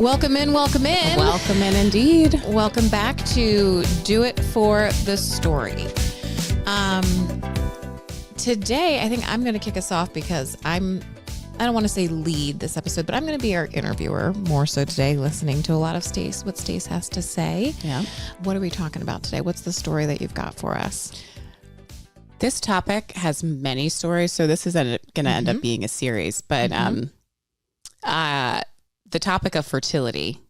Welcome in, welcome in. Welcome in indeed. Welcome back to Do It for the Story. Today, I think I'm going to kick us off because I don't want to say lead this episode, but I'm going to be our interviewer more so today, listening to a lot of what Stace has to say. Yeah. What are we talking about today? What's the story that you've got for us? This topic has many stories, so this is going to end up being a series, but the topic of fertility,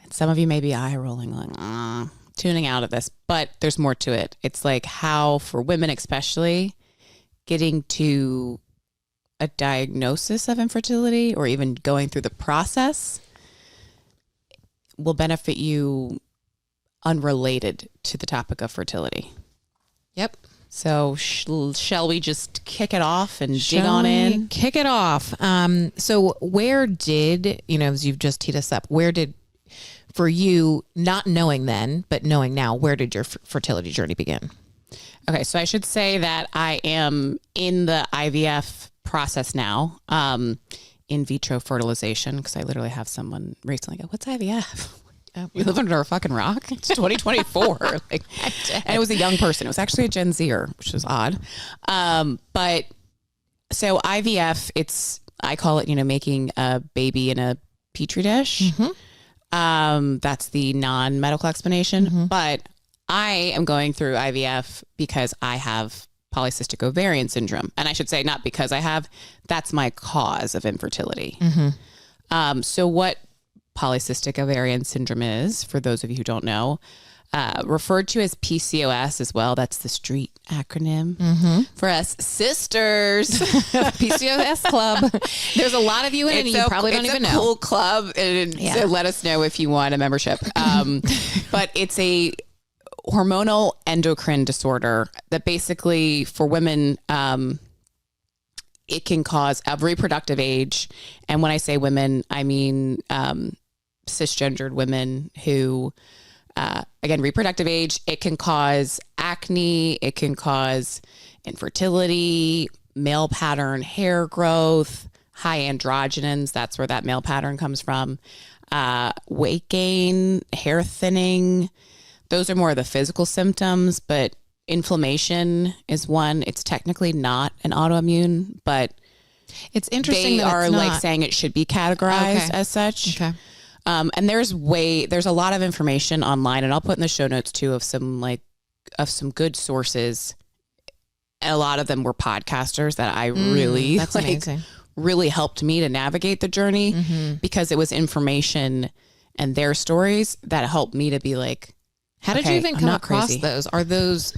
and some of you may be eye rolling, like, tuning out of this, but there's more to it. It's like how, for women especially, getting to a diagnosis of infertility or even going through the process will benefit you unrelated to the topic of fertility. Yep. So shall we just kick it off and dig on in? Kick it off. So where did, as you've just teed us up, for you, not knowing then, but knowing now, where did your fertility journey begin? Okay, so I should say that I am in the IVF process now, in vitro fertilization, because I literally have someone recently go, "What's IVF?" We live under a fucking rock. It's 2024. And it was a young person. It was actually a Gen Zer, which was odd. But so IVF, I call it, making a baby in a petri dish. That's the non-medical explanation. But I am going through IVF because I have Polycystic Ovarian Syndrome. And I should say not because that's my cause of infertility. So what Polycystic Ovarian Syndrome is, for those of you who don't know, referred to as PCOS as well. That's the street acronym for us sisters. PCOS Club. There's a lot of you in it, and you probably don't even know. It's a cool club, and so let us know if you want a membership. But it's a hormonal endocrine disorder that basically, for women, it can cause of reproductive age. And when I say women, I mean cisgendered women who, again, reproductive age. It can cause acne. It can cause infertility, male pattern hair growth, high androgens. That's where that male pattern comes from. Weight gain, hair thinning. Those are more of the physical symptoms, but inflammation is one. It's technically not an autoimmune, but it's interesting. They are like saying it should be categorized as such. Okay. And there's a lot of information online, and I'll put in the show notes too of some good sources. And a lot of them were podcasters that I really that's amazing. Really helped me to navigate the journey because it was information and their stories that helped me to be like, how did you even come across those? Are those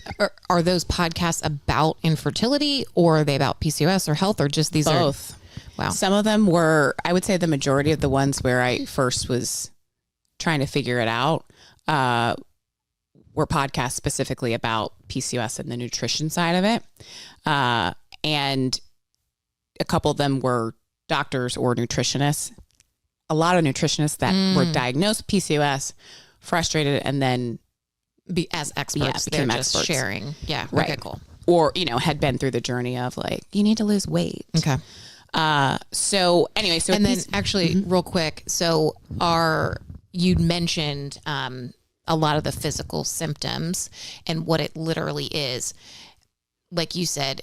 podcasts about infertility, or are they about PCOS or health, or just these both? Wow. Some of them were, I would say the majority of the ones where I first was trying to figure it out were podcasts specifically about PCOS and the nutrition side of it. And a couple of them were doctors or nutritionists. A lot of nutritionists that were diagnosed with PCOS, frustrated, and then as experts, became they're experts. Just sharing. Yeah. Right. Okay, cool. Or, had been through the journey of like, you need to lose weight. Okay. So anyway, and then actually real quick. So you'd mentioned, a lot of the physical symptoms and what it literally is. Like you said,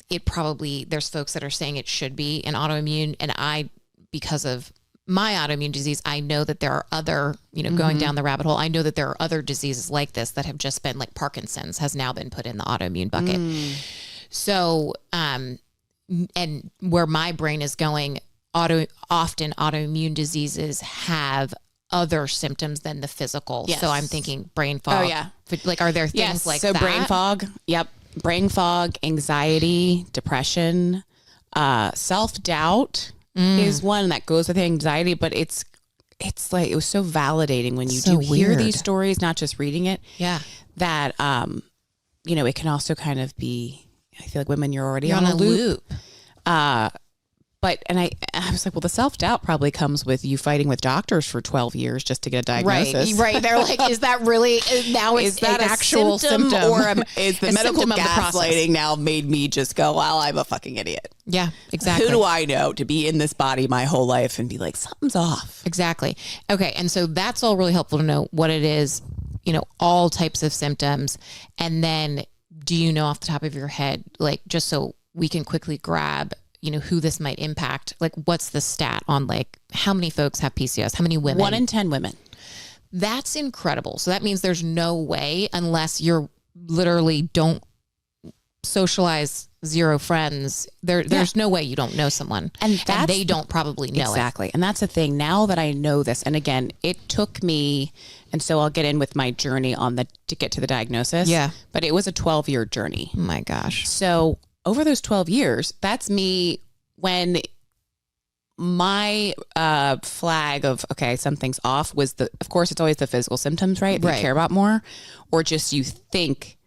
there's folks that are saying it should be an autoimmune, and because of my autoimmune disease, I know that there are other, going down the rabbit hole, I know that there are other diseases like this that have just been, like Parkinson's has now been put in the autoimmune bucket. So, and where my brain is going, often autoimmune diseases have other symptoms than the physical. Yes. So I'm thinking brain fog. Oh, yeah. Like, are there things like so that? brain fog. Yep. Brain fog, anxiety, depression, self-doubt is one that goes with anxiety, but it's like, it was so validating when you do hear these stories, not just reading it. Yeah. That, it can also kind of be, I feel like women, you're already on a loop. and I was like, well, the self-doubt probably comes with you fighting with doctors for 12 years just to get a diagnosis. Right. They're like, is that really, now is it's that an actual symptom? Or is the medical gaslighting now made me just go, well, I'm a fucking idiot. Yeah, exactly. Who do I know to be in this body my whole life and be like, something's off? Exactly. Okay. And so that's all really helpful to know what it is, all types of symptoms. And then do you know off the top of your head, like, just so we can quickly grab who this might impact, like what's the stat on like how many folks have PCOS, how many women? 1 in 10 women. That's incredible. So that means there's no way, unless you're literally don't socialize, zero friends, there's no way you don't know someone, and they don't probably know exactly. And that's the thing. Now that I know this, and again, it took me, and so I'll get in with my journey to get to the diagnosis. Yeah. But it was a 12-year journey. Oh my gosh. So over those 12 years, that's me when my flag of, okay, something's off was of course, it's always the physical symptoms, right? That you care about more, or just you think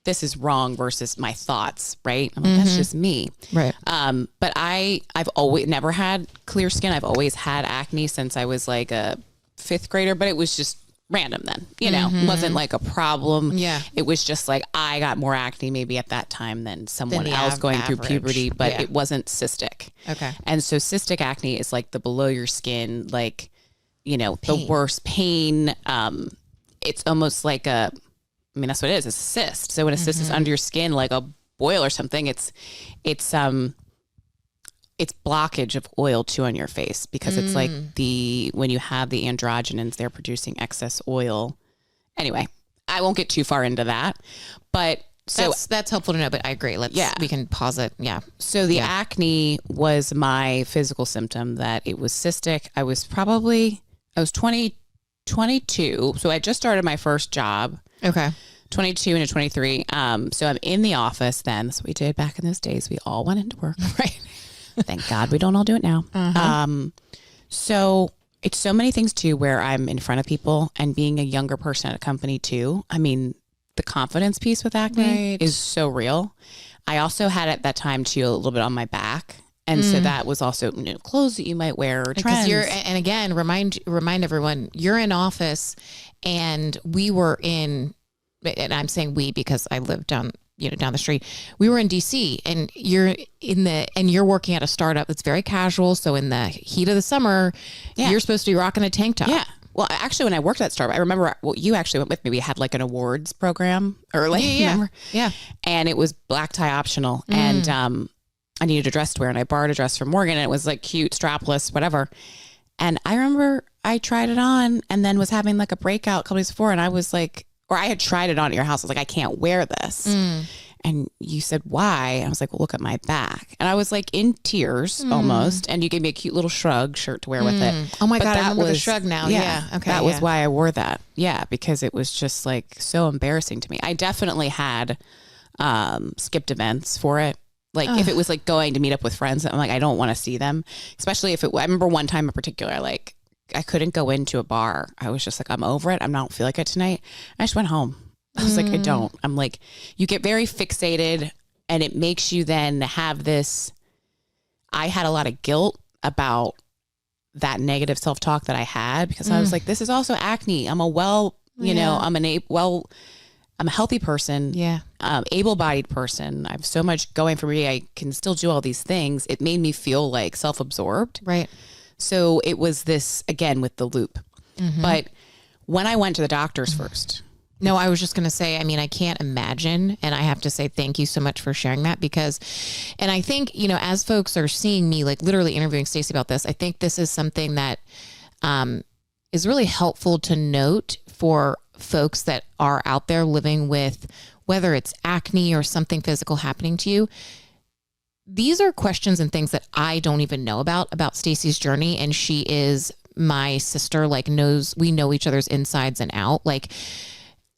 this is wrong versus my thoughts, right? I'm like, that's just me. Right. But I've always never had clear skin. I've always had acne since I was like a 5th grader, but it was just random then, it wasn't like a problem. Yeah. It was just like, I got more acne maybe at that time than someone else going through puberty, but it wasn't cystic. Okay. And so cystic acne is like the below your skin, like, pain. The worst pain. It's almost like that's what it is. It's a cyst. So when a cyst is under your skin, like a boil or something, it's blockage of oil too on your face, because it's like when you have the androgens, they're producing excess oil. Anyway, I won't get too far into that, but that's helpful to know, but I agree. We can pause it. Yeah. So the acne was my physical symptom, that it was cystic. I was 22. So I just started my first job. Okay. 22 into 23. So I'm in the office then. That's what we did back in those days. We all went into work. Right. Thank God we don't all do it now. So it's so many things too, where I'm in front of people, and being a younger person at a company too. The confidence piece with acne is so real. I also had at that time too, a little bit on my back. And so that was also clothes that you might wear, or trends. And again, remind everyone, you're in office, and we were in, and I'm saying we because I lived down the street. We were in DC, and you're working at a startup that's very casual. So in the heat of the summer, you're supposed to be rocking a tank top. Yeah. Well, actually, when I worked at startup, I remember you actually went with me. We had like an awards program early. Remember? Yeah. And it was black tie optional. And I needed a dress to wear, and I borrowed a dress from Morgan, and it was like cute, strapless, whatever. And I remember I tried it on, and then was having like a breakout a couple days before, and I was like, or I had tried it on at your house. I was like, I can't wear this. And you said, why? And I was like, well, look at my back. And I was like in tears almost. And you gave me a cute little shrug shirt to wear with it. Oh my God, I remember the shrug now. Yeah. Okay. That was why I wore that. Yeah. Because it was just like so embarrassing to me. I definitely had skipped events for it. Like if it was like going to meet up with friends, I'm like, I don't want to see them. Especially if I remember one time in particular, like I couldn't go into a bar. I was just like, I'm over it. I don't feel like it tonight. I just went home. I was like, I don't. I'm like, you get very fixated, and it makes you then have this. I had a lot of guilt about that negative self-talk that I had, because I was like, this is also acne. I'm a I'm a healthy person. Yeah. Able-bodied person. I have so much going for me. I can still do all these things. It made me feel like self-absorbed. Right. So it was this, again, with the loop. But when I went to the doctors first. No, I was just going to say, I can't imagine. And I have to say, thank you so much for sharing that, because, and I think, as folks are seeing me, like literally interviewing Stacey about this, I think this is something that is really helpful to note for folks that are out there living with, whether it's acne or something physical happening to you. These are questions and things that I don't even know about Stacey's journey. And she is my sister, like we know each other's insides and out. Like,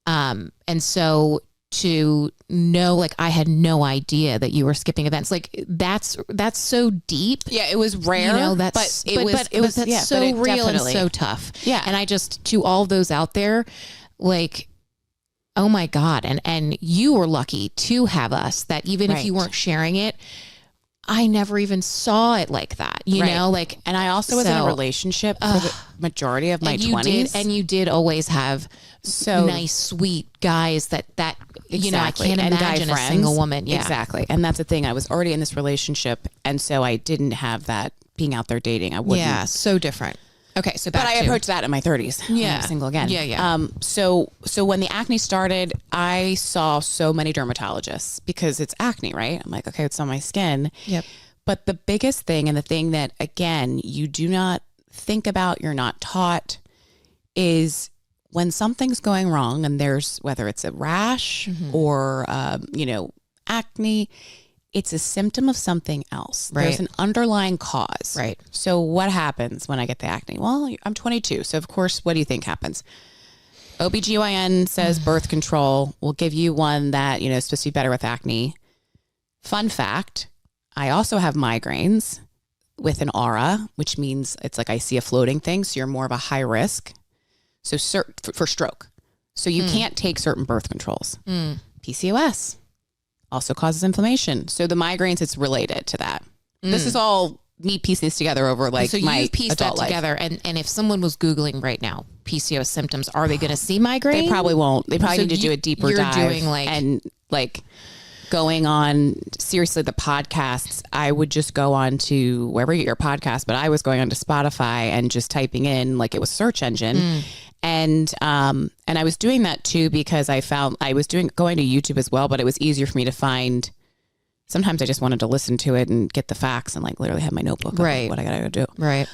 and so to know, like, I had no idea that you were skipping events. Like that's so deep. Yeah. It was rare, that's so real and so tough. Yeah. And I just, to all those out there, like, oh my God. And you were lucky to have us, that even if you weren't sharing it, I never even saw it like that, you know, like, and I also was in a relationship for the majority of my 20s. And you did always have nice, sweet guys that, you know, I can't imagine a single woman. Yeah, exactly. And that's the thing. I was already in this relationship. And so I didn't have that being out there dating. I wouldn't. Yeah. So different. Okay. So but I approached that in my 30s. Yeah. I'm single again. Yeah. Yeah. So when the acne started, I saw so many dermatologists because it's acne, right? I'm like, okay, it's on my skin. Yep. But the biggest thing, and the thing that, again, you do not think about, you're not taught, is when something's going wrong and there's, whether it's a rash or, you know, acne, it's a symptom of something else. Right. There's an underlying cause. Right. So what happens when I get the acne? Well, I'm 22. So of course, what do you think happens? OBGYN says birth control will give you one that, you know, is supposed to be better with acne. Fun fact, I also have migraines with an aura, which means it's like I see a floating thing. So you're more of a high risk. So for stroke. So you can't take certain birth controls. PCOS also causes inflammation. So the migraines, it's related to that. This is all me piecing this together over like so my you pieced that together. And if someone was Googling right now, PCOS symptoms, are they going to see migraine? They probably won't. They probably need to do a deeper dive. Doing like, and like going on, seriously, the podcasts, I would just go on to wherever you get your podcast, but I was going on to Spotify and just typing in like it was search engine. And I was doing that too, because I found I was going to YouTube as well, but it was easier for me to find. Sometimes I just wanted to listen to it and get the facts and like literally have my notebook. Right. What I got to do. Right.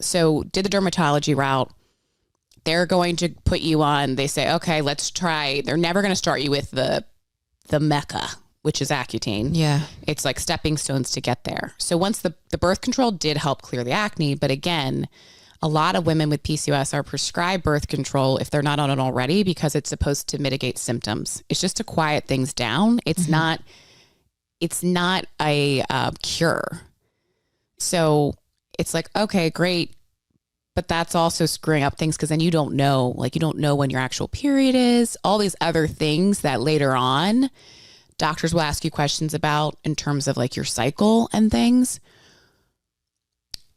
So did the dermatology route. They're going to put you on, they say, okay, let's try. They're never going to start you with the Mecca, which is Accutane. Yeah. It's like stepping stones to get there. So once the birth control did help clear the acne, but again, a lot of women with PCOS are prescribed birth control if they're not on it already, because it's supposed to mitigate symptoms. It's just to quiet things down. It's not a cure. So it's like, okay, great. But that's also screwing up things, because then you don't know when your actual period is, all these other things that later on doctors will ask you questions about in terms of like your cycle and things.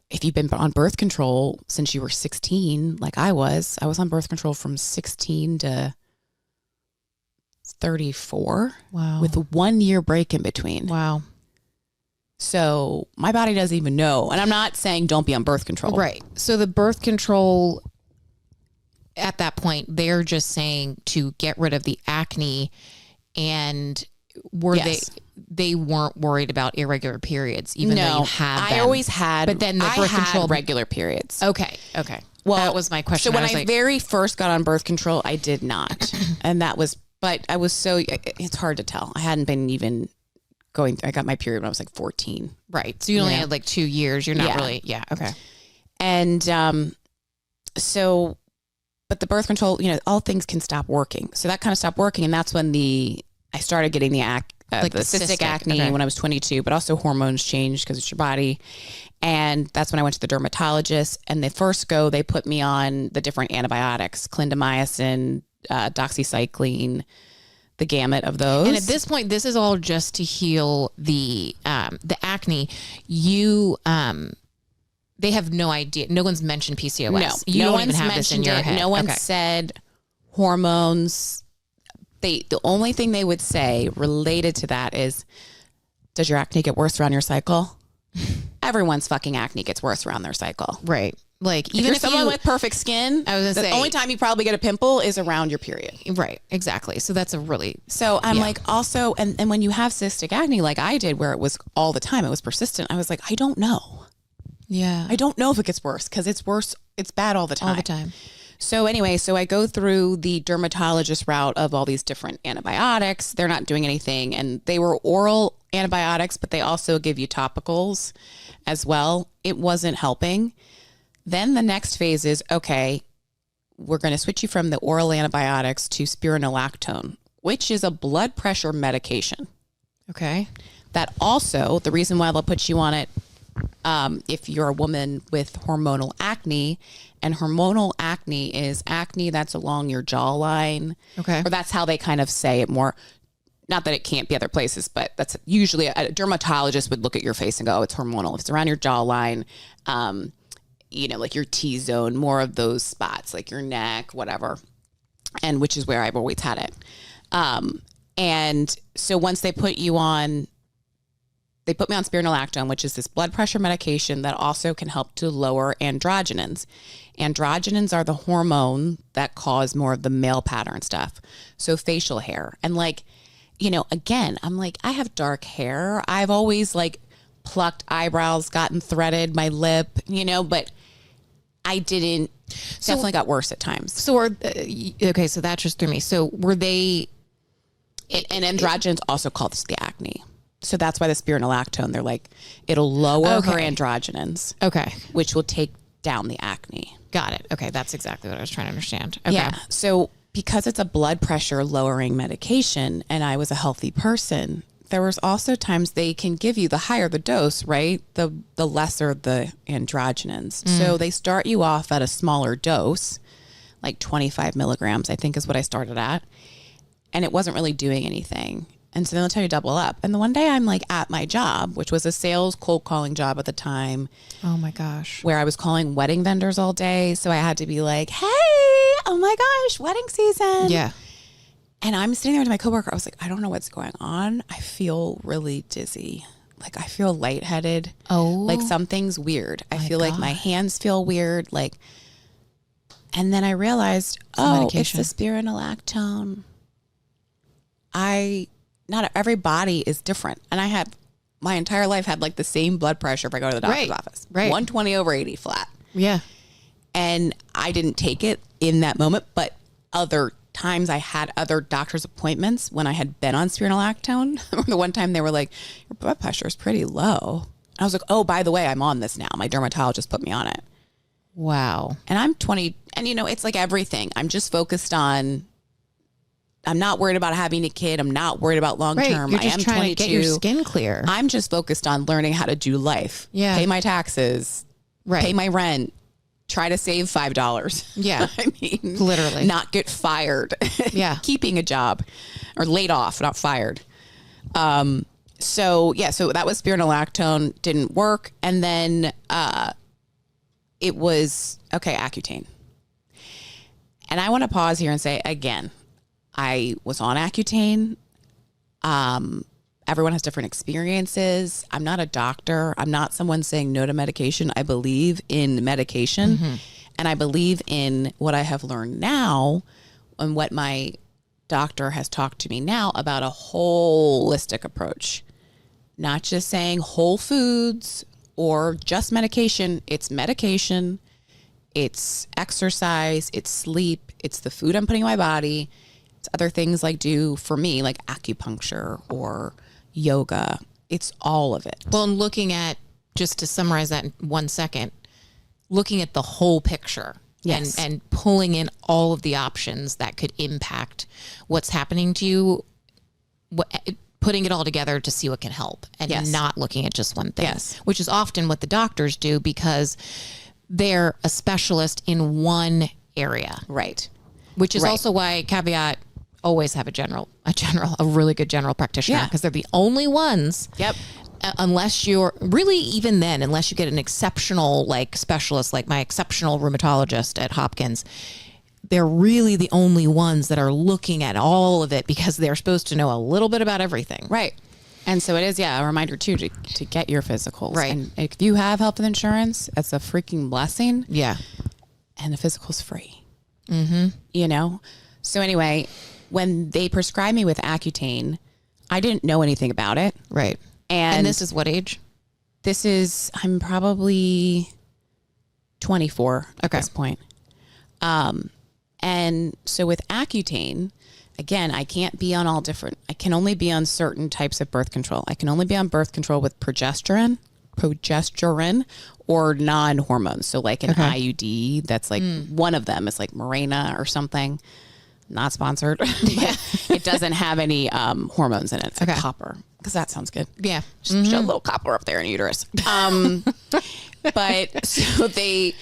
If you've been on birth control since you were 16, like I was on birth control from 16 to 34. Wow. With a 1 year break in between. Wow. So my body doesn't even know. And I'm not saying don't be on birth control. Right. So the birth control, at that point, they're just saying to get rid of the acne, and they weren't worried about irregular periods, even though you have them. I always had, but then the birth control regular periods. Okay. Well, that was my question. So when I very first got on birth control, I did not. And that was, but I was so, it's hard to tell. I hadn't been even I got my period when I was like 14. Right. So you only had like 2 years. You're not really, okay. And so, but the birth control, you know, all things can stop working. So that kind of stopped working. And that's when I started getting the cystic acne when I was 22, but also hormones changed because it's your body. And that's when I went to the dermatologist, and they put me on the different antibiotics, clindamycin, doxycycline, the gamut of those. And at this point, this is all just to heal the acne. They have no idea. No one's mentioned PCOS. No, you don't even have this in your head. No one said hormones. The only thing they would say related to that is, does your acne get worse around your cycle? Everyone's fucking acne gets worse around their cycle. Right. Like, even if someone with perfect skin, the only time you probably get a pimple is around your period. Right. Exactly. So that's I'm like, also, and when you have cystic acne, like I did, where it was all the time, it was persistent. I was like, I don't know. Yeah. I don't know if it gets worse, because it's worse. It's bad all the time. All the time. So anyway, I go through the dermatologist route of all these different antibiotics. They're not doing anything. And they were oral antibiotics, but they also give you topicals as well. It wasn't helping. Then the next phase is, okay, we're going to switch you from the oral antibiotics to spironolactone, which is a blood pressure medication. Okay. That also, the reason why they'll put you on it, if you're a woman with hormonal acne, and hormonal acne is acne that's along your jawline. Okay. Or that's how they kind of say it more. not that it can't be other places, but that's usually a dermatologist would look at your face and go, oh, it's hormonal. If it's around your jawline, like your T-zone, more of those spots, like your neck, whatever. And which is where I've always had it. And so once they put me on spironolactone, which is this blood pressure medication that also can help to lower androgens. Androgens are the hormone that cause more of the male pattern stuff. So facial hair. And again, I'm like, I have dark hair. I've always plucked eyebrows, gotten threaded, my lip, but I didn't, definitely got worse at times. So so that just threw me. So were they... And androgens also cause the acne. So that's why the spironolactone, they're like, it'll lower her androgens. Okay. Which will take down the acne. Got it. Okay. That's exactly what I was trying to understand. Okay. Yeah. So because it's a blood pressure lowering medication and I was a healthy person, there was also times they can give you the higher the dose, right? The lesser the androgens. So they start you off at a smaller dose, like 25 milligrams, I think is what I started at. And it wasn't really doing anything. And so then they'll tell you double up. And the one day I'm at my job, which was a sales cold calling job at the time. Oh my gosh. Where I was calling wedding vendors all day. So I had to be like, hey, oh my gosh, wedding season. Yeah. And I'm sitting there with my coworker. I was like, I don't know what's going on. I feel really dizzy. I feel lightheaded. Oh. Something's weird. I feel like my hands feel weird. And then I realized, it's the spironolactone. Not every body is different. And I had my entire life had the same blood pressure if I go to the doctor's office. Right. 120/80 flat. Yeah. And I didn't take it in that moment, but other times I had other doctor's appointments when I had been on spironolactone. The one time they were like, your blood pressure is pretty low. I was like, oh, by the way, I'm on this now. My dermatologist put me on it. Wow. And I'm 20 and it's like everything. I'm just focused on, I'm not worried about having a kid. I'm not worried about long term. You're just trying 22. to get your skin clear. I'm just focused on learning how to do life. Yeah. Pay my taxes. Right. Pay my rent. Try to save $5. Yeah. I mean, literally. Not get fired. Yeah. Keeping a job or laid off, not fired. So that was spironolactone, didn't work. And then it was, Accutane. And I want to pause here and say again, I was on Accutane. Everyone has different experiences. I'm not a doctor. I'm not someone saying no to medication. I believe in medication and I believe in what I have learned now and what my doctor has talked to me now about a holistic approach, not just saying whole foods or just medication. It's medication. It's exercise. It's sleep. It's the food I'm putting in my body. It's other things do for me, like acupuncture or yoga. It's all of it. Well, and looking at, just to summarize that in 1 second, looking at the whole picture and pulling in all of the options that could impact what's happening to you, putting it all together to see what can help and not looking at just one thing, which is often what the doctors do because they're a specialist in one area. Right. Which is also why, caveat, always have a really good general practitioner because they're the only ones. Yep. Unless you're really, even then, unless you get an exceptional specialist, like my exceptional rheumatologist at Hopkins, they're really the only ones that are looking at all of it because they're supposed to know a little bit about everything. Right. And so it is, a reminder too, to get your physicals. Right. And if you have health and insurance, that's a freaking blessing. Yeah. And the physical's free. So anyway, when they prescribed me with Accutane, I didn't know anything about it. Right. And this is what age? I'm probably 24 at this point. And so with Accutane, again, I can't be on I can only be on certain types of birth control. I can only be on birth control with progesterone or non-hormones. So an IUD, that's one of them is Mirena or something. Not sponsored. It doesn't have any hormones in it. It's copper, because that sounds good. Yeah. Just a little copper up there in uterus. But so they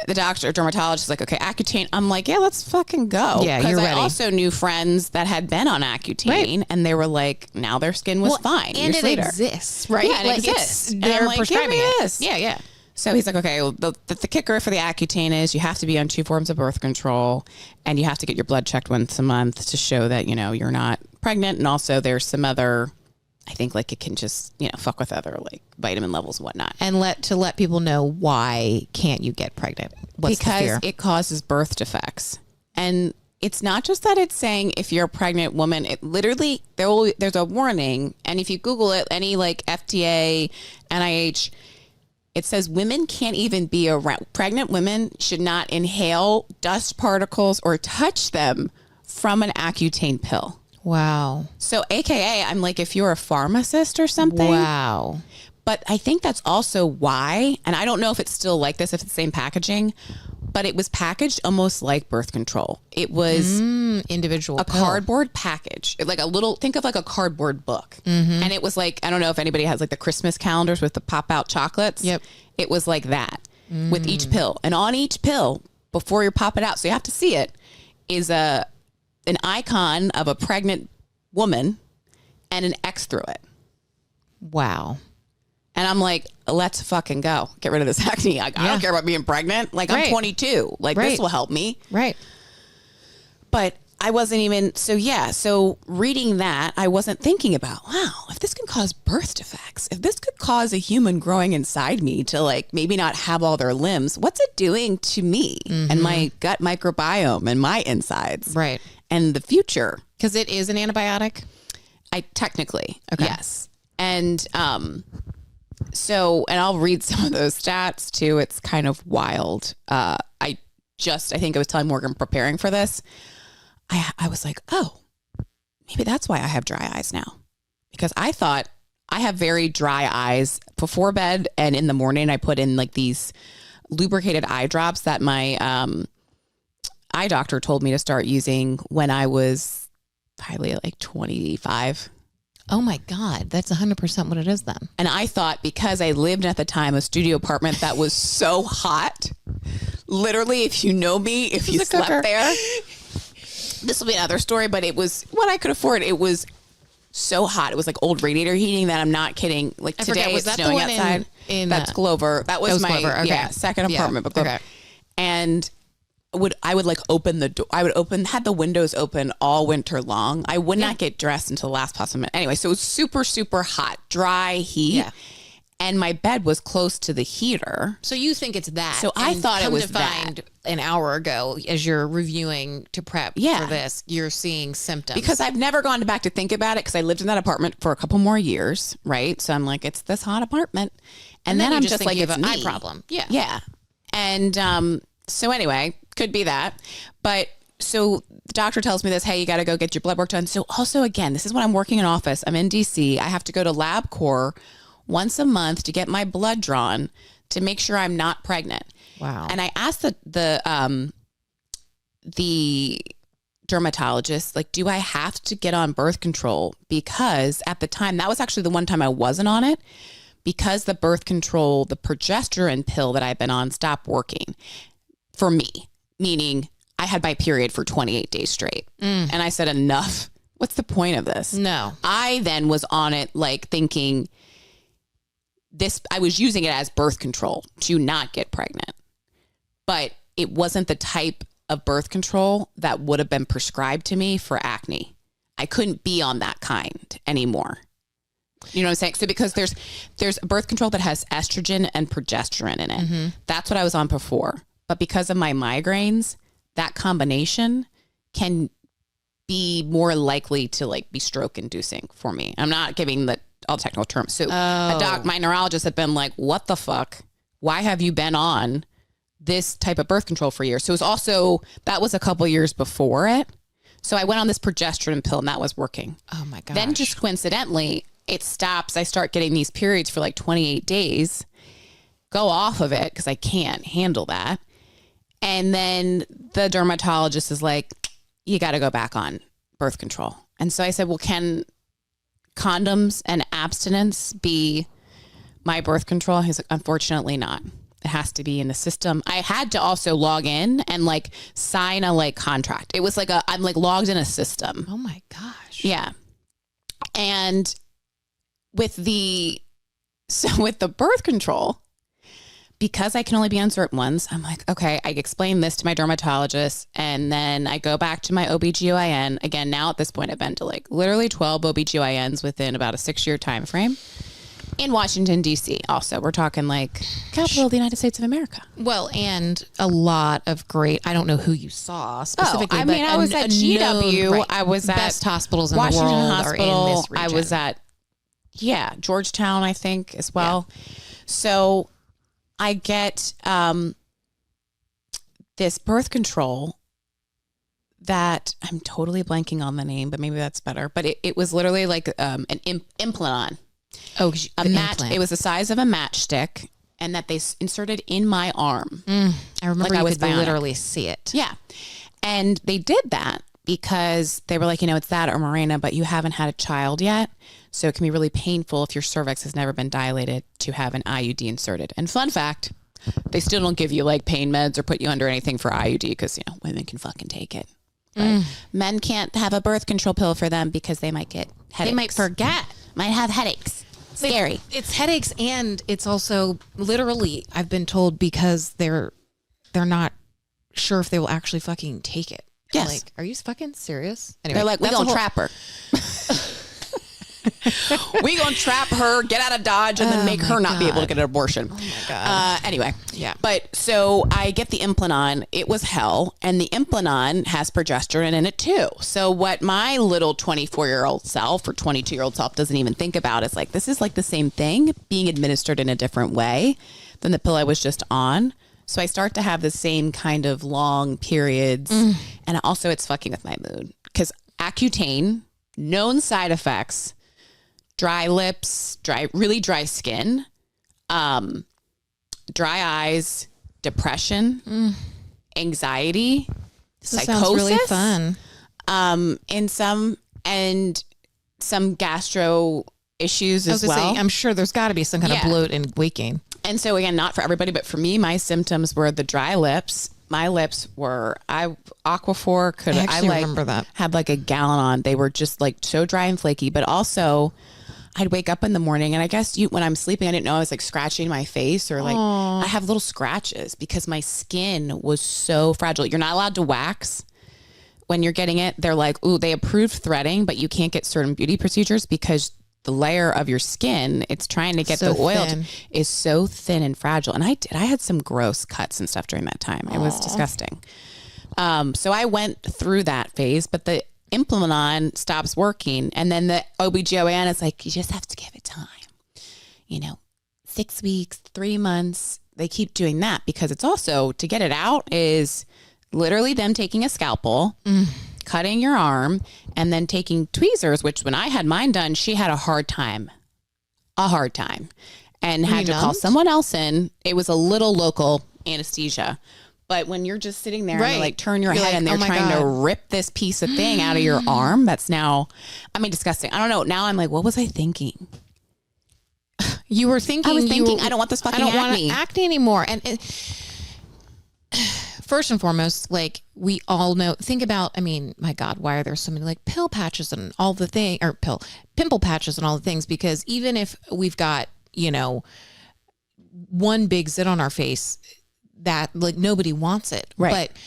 the dermatologist is like, okay, Accutane. I'm like, yeah, let's fucking go. Yeah, you're ready. I also knew friends that had been on Accutane, and they were like, now their skin was fine. And years it later. exists, right? Yeah, it exists. They're like, prescribing it. Yeah, yeah. So he's like, okay, well, the kicker for the Accutane is you have to be on 2 forms of birth control, and you have to get your blood checked once a month to show that, you're not pregnant. And also there's some other, I think like it can just, fuck with other like vitamin levels and whatnot. And let people know why can't you get pregnant? What's the fear? Because it causes birth defects. And it's not just that it's saying if you're a pregnant woman, it literally, there's a warning. And if you Google it, any like FDA, NIH, it says women can't even be around. Pregnant women should not inhale dust particles or touch them from an Accutane pill. Wow. So AKA, I'm like, if you're a pharmacist or something. Wow. But I think that's also why, and I don't know if it's still like this, if it's the same packaging, but it was packaged almost like birth control. It was individual a cardboard package, like a little, think of like a cardboard book. Mm-hmm. And it was like, I don't know if anybody has like the Christmas calendars with the pop out chocolates. Yep. It was like that with each pill. And on each pill, before you pop it out, so you have to see it, is an icon of a pregnant woman and an X through it. Wow. And I'm like, let's fucking go. Get rid of this acne. I don't care about being pregnant. Like, I'm 22. Like, this will help me. Right. But I wasn't even, so reading that, I wasn't thinking about, wow, if this can cause birth defects, if this could cause a human growing inside me to like maybe not have all their limbs, what's it doing to me and my gut microbiome and my insides? Right. And the future. Because it is an antibiotic? Technically, yes. And, so, and I'll read some of those stats too. It's kind of wild. I think I was telling Morgan preparing for this. I was like, oh, maybe that's why I have dry eyes now. Because I thought I have very dry eyes before bed, and in the morning I put in like these lubricated eye drops that my eye doctor told me to start using when I was probably like 25. Oh my God, that's 100% what it is then. And I thought, because I lived at the time a studio apartment that was so hot, literally, if you know me, if you slept there, this will be another story, but it was what I could afford. It was so hot. It was like old radiator heating that I'm not kidding. Like today it's snowing outside. That's Glover. That was my Glover. Okay. Second apartment. But Glover. Okay. And I would like open the door. I would had the windows open all winter long. I would not get dressed until the last possible minute. Anyway, so it was super, super hot, dry heat. Yeah. And my bed was close to the heater. So you think it's that. So I thought it was that. An hour ago, as you're reviewing to prep for this, you're seeing symptoms. Because I've never gone back to think about it, because I lived in that apartment for a couple more years, right? So I'm like, it's this hot apartment. And then I'm just like, it's an me. eye problem. Yeah. Yeah. And so anyway, could be that. But so the doctor tells me this, hey, you got to go get your blood work done. So also, again, this is when I'm working in office. I'm in DC. I have to go to LabCorp once a month to get my blood drawn to make sure I'm not pregnant. Wow. And I asked the dermatologist, like, do I have to get on birth control? Because at the time, that was actually the one time I wasn't on it, because the birth control, the progesterone pill that I've been on stopped working for me, meaning I had my period for 28 days straight. And I said, enough. What's the point of this? No. I then was on it like thinking I was using it as birth control to not get pregnant. But it wasn't the type of birth control that would have been prescribed to me for acne. I couldn't be on that kind anymore. You know what I'm saying? So because there's birth control that has estrogen and progesterone in it. Mm-hmm. That's what I was on before. But because of my migraines, that combination can be more likely to like be stroke inducing for me. I'm not giving all the technical terms. So my neurologist had been like, what the fuck? Why have you been on this type of birth control for years? So it was also, that was a couple years before it. So I went on this progesterone pill and that was working. Oh my gosh. Then just coincidentally, it stops. I start getting these periods for like 28 days, go off of it because I can't handle that. And then the dermatologist is like, you got to go back on birth control. And so I said, well, can condoms and abstinence be my birth control? He's like, unfortunately not. It has to be in the system. I had to also log in and like sign a like contract. It was like I'm like logged in a system. Oh my gosh. Yeah. And with the birth control, because I can only be on certain ones, I'm like, okay, I explain this to my dermatologist and then I go back to my OBGYN. Again, now at this point, I've been to like literally 12 OBGYNs within about a 6-year time frame. In Washington, D.C. also. We're talking like capital of the United States of America. Well, and a lot of great, I don't know who you saw specifically. I mean, I was at GW. Right, I was at best hospitals in Washington the world Hospital. are in this region. I was at, Georgetown, I think, as well. Yeah. So I get this birth control that I'm totally blanking on the name, but maybe that's better. But it was literally like an implant. Oh, it was the size of a matchstick, and that they inserted in my arm. I remember like I could literally see it. Yeah. And they did that because they were like, it's that or Mirena, but you haven't had a child yet. So it can be really painful if your cervix has never been dilated to have an IUD inserted. And fun fact, they still don't give you like pain meds or put you under anything for IUD because, women can fucking take it. But men can't have a birth control pill for them because they might get headaches. They might forget. Might have headaches. Scary. It's headaches, and it's also literally, I've been told, because they're not sure if they will actually fucking take it. Yes. Like, are you fucking serious? Anyway, they're like, we gonna trap her. We gonna trap her, get out of Dodge, and then make her not be able to get an abortion. Oh my God. Anyway. Yeah. But so I get the implant on. It was hell. And the implant on has progesterone in it too. So what my little 24-year-old self or 22-year-old self doesn't even think about is like, this is like the same thing being administered in a different way than the pill I was just on. So I start to have the same kind of long periods. And also it's fucking with my mood because Accutane, known side effects, dry lips, really dry skin, dry eyes, depression, anxiety, this psychosis. Sounds really fun. And some gastro issues as well. I'm sure there's got to be some kind of bloat and waking. And so again, not for everybody, but for me, my symptoms were the dry lips. My lips were, Aquaphor remember that. Had like a gallon on. They were just like so dry and flaky, but also I'd wake up in the morning and I guess when I'm sleeping, I didn't know I was like scratching my face or like I have little scratches because my skin was so fragile. You're not allowed to wax when you're getting it. They're like, ooh, they approved threading, but you can't get certain beauty procedures because the layer of your skin, it's trying to get the oil is so thin and fragile. And I had some gross cuts and stuff during that time. It was disgusting. So I went through that phase, but the implant on stops working. And then the OBGYN is like, you just have to give it time. 6 weeks, 3 months. They keep doing that because it's also to get it out is literally them taking a scalpel, cutting your arm, and then taking tweezers, which when I had mine done, she had a hard time and had to call someone else in. It was a little local anesthesia. But when you're just sitting there and they like turn your head and they're trying to rip this piece of thing out of your arm, that's now, disgusting. I don't know. Now I'm like, what was I thinking? You were thinking, I don't want this fucking acne. I don't want acne anymore. And first and foremost, like we all know, think about, my God, why are there so many like pill patches and all the thing or pimple patches and all the things? Because even if we've got, one big zit on our face, that like nobody wants it, right? But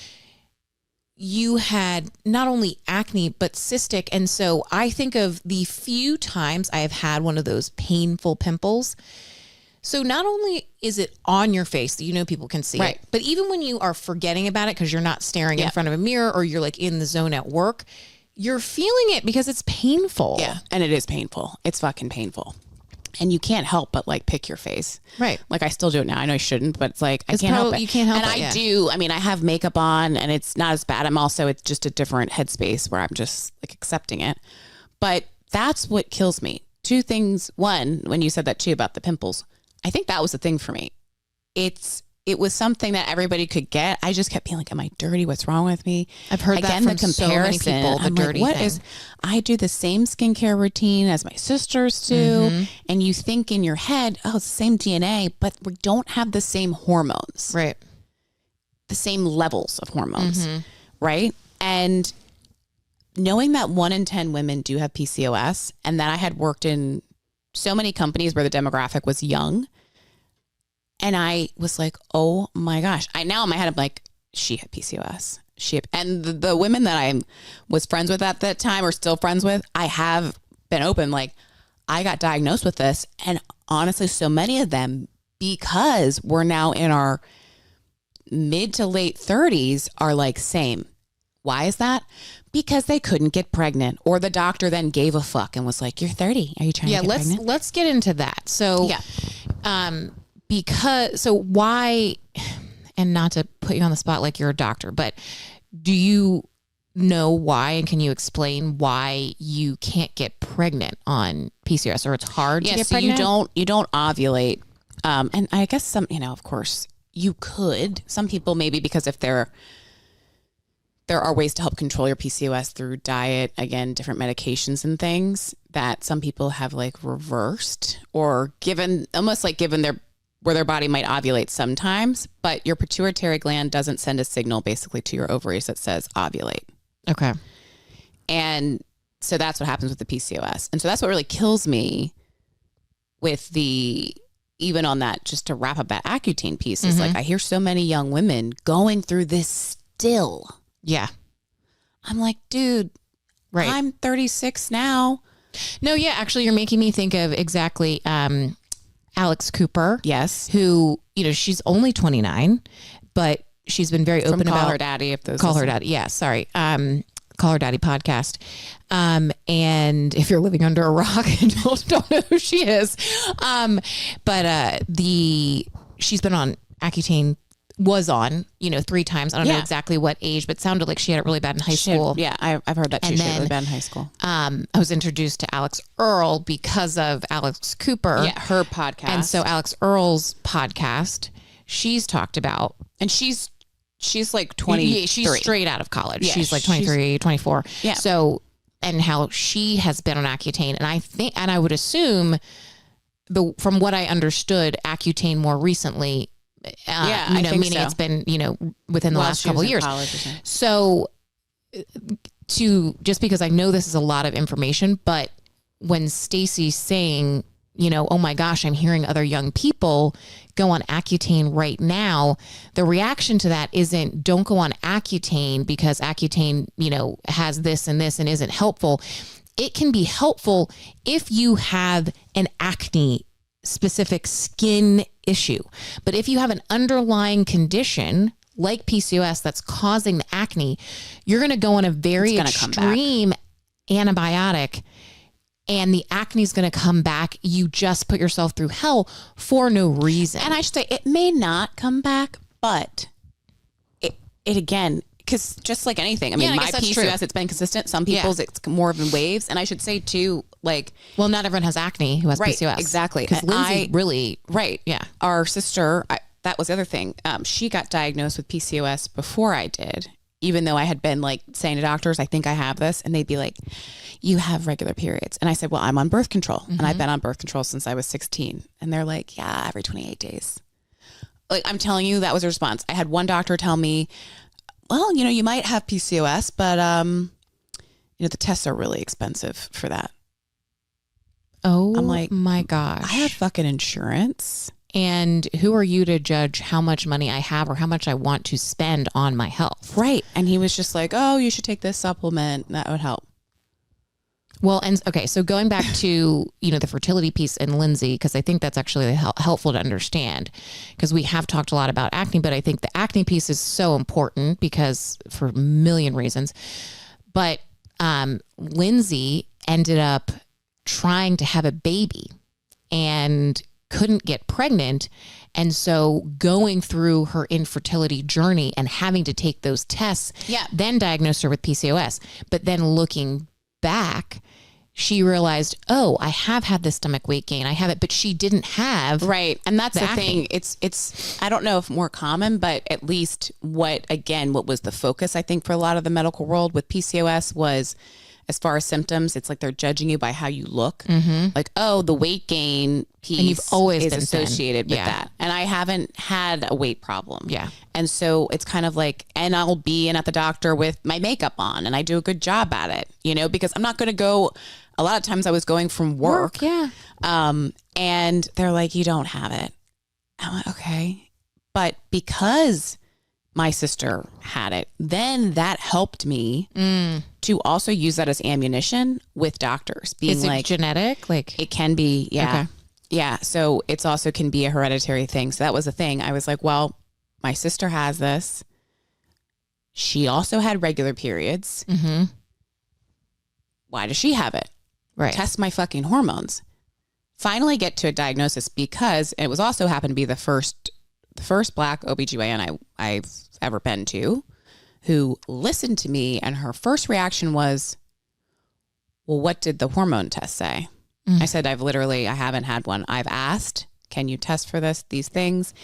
you had not only acne but cystic, and so I think of the few times I have had one of those painful pimples. So not only is it on your face that people can see it, but even when you are forgetting about it because you're not staring in front of a mirror or you're like in the zone at work, you're feeling it because it's painful. Yeah, and it is painful. It's fucking painful. And you can't help but like pick your face. Right. Like I still do it now. I know I shouldn't, but it's like, I can't help it. You can't help it. And I do. I have makeup on and it's not as bad. It's just a different headspace where I'm just like accepting it. But that's what kills me. Two things. One, when you said that too about the pimples, I think that was the thing for me. It's it was something that everybody could get. I just kept being like, am I dirty? What's wrong with me? I've heard Again, that from the comparison, so many people, the I'm dirty like, thing. I do the same skincare routine as my sisters do. And you think in your head, oh, it's the same DNA, but we don't have the same hormones. Right. The same levels of hormones. Right. And knowing that 1 in 10 women do have PCOS, and that I had worked in so many companies where the demographic was young. And I was like, oh my gosh. Now in my head, I'm like, she had PCOS. And the women that I was friends with at that time or still friends with, I have been open. Like, I got diagnosed with this. And honestly, so many of them, because we're now in our mid to late 30s, are like, same. Why is that? Because they couldn't get pregnant, or the doctor then gave a fuck and was like, you're 30. Are you trying to get pregnant? Let's get into that. So, so why, and not to put you on the spot like you're a doctor, but do you know why, and can you explain why you can't get pregnant on PCOS, or it's hard to get pregnant? You don't ovulate. And I guess some, of course you could, some people maybe, because if there are ways to help control your PCOS through diet, again, different medications and things that some people have like reversed or given where their body might ovulate sometimes, but your pituitary gland doesn't send a signal basically to your ovaries that says ovulate. Okay. And so that's what happens with the PCOS. And so that's what really kills me with even on that, just to wrap up that Accutane piece, is like, I hear so many young women going through this still. Yeah. I'm like, dude, right. I'm 36 now. No, yeah, actually you're making me think of exactly, Alex Cooper. Yes. Who, she's only 29, but she's been very open about Call Her Daddy. Call Her Daddy. Yeah. Sorry. Call Her Daddy podcast. And if you're living under a rock and don't know who she is. But she's been on Accutane, was on, 3 times. I don't know exactly what age, but it sounded like she had it really bad in high school. I've heard that she had it really bad in high school. I was introduced to Alex Earl because of Alex Cooper. Yeah, her podcast. And so Alex Earl's podcast, she's talked about. And she's like 23. Yeah, she's straight out of college. Yeah, she's like 23, 24. Yeah. So, and how she has been on Accutane. And I would assume, from what I understood, Accutane more recently, meaning so. It's been, within the last couple of years. So just because I know this is a lot of information, but when Stacey's saying, oh my gosh, I'm hearing other young people go on Accutane right now, the reaction to that isn't, don't go on Accutane because Accutane, has this and this and isn't helpful. It can be helpful if you have an acne specific skin issue. But if you have an underlying condition like PCOS that's causing the acne, you're going to go on a very extreme antibiotic, and the acne is going to come back. You just put yourself through hell for no reason. And I should say, it may not come back, but it again, because just like anything, I mean, my PCOS, it's been consistent. Some people's, it's more of in waves. And I should say too, well, not everyone has acne who has PCOS. Exactly. Because Lindsay really. Right. Yeah. Our sister, that was the other thing. She got diagnosed with PCOS before I did, even though I had been saying to doctors, I think I have this. And they'd be like, you have regular periods. And I said, well, I'm on birth control. And I've been on birth control since I was 16. And they're like, yeah, every 28 days. I'm telling you, that was a response. I had one doctor tell me, well, you might have PCOS, but, the tests are really expensive for that. Oh, I'm like, my gosh. I have fucking insurance. And who are you to judge how much money I have or how much I want to spend on my health? Right. And he was just like, oh, you should take this supplement. That would help. Well, and okay, so going back to, the fertility piece and Lindsay, because I think that's actually helpful to understand, because we have talked a lot about acne, but I think the acne piece is so important because for a million reasons. But Lindsay ended up trying to have a baby and couldn't get pregnant. And so going through her infertility journey and having to take those tests, then diagnosed her with PCOS. But then looking back, she realized, oh, I have had this stomach weight gain. I have it, but she didn't have. Right. And that's the thing. It's, I don't know if more common, but at least what was the focus, I think, for a lot of the medical world with PCOS was, as far as symptoms, it's like they're judging you by how you look. Like, oh, the weight gain piece and you've always is been associated thin. with that. And I haven't had a weight problem. Yeah. And so it's kind of like, and I'll be in at the doctor with my makeup on and I do a good job at it, you know, because I'm not going to go. A lot of times I was going from work. Yeah. And they're like, you don't have it. I'm like, okay. But because my sister had it, then that helped me to also use that as ammunition with doctors being Is it like genetic? Like it can be. Yeah. Okay. Yeah. So it's also can be a hereditary thing. So that was the thing. I was like, well, my sister has this. She also had regular periods. Why does she have it? Right. Test my fucking hormones. Finally get to a diagnosis because it was also happened to be the first Black OBGYN I've ever been to who listened to me, and her first reaction was, well, what did the hormone test say? I said, I haven't had one. I've asked, can you test for these things?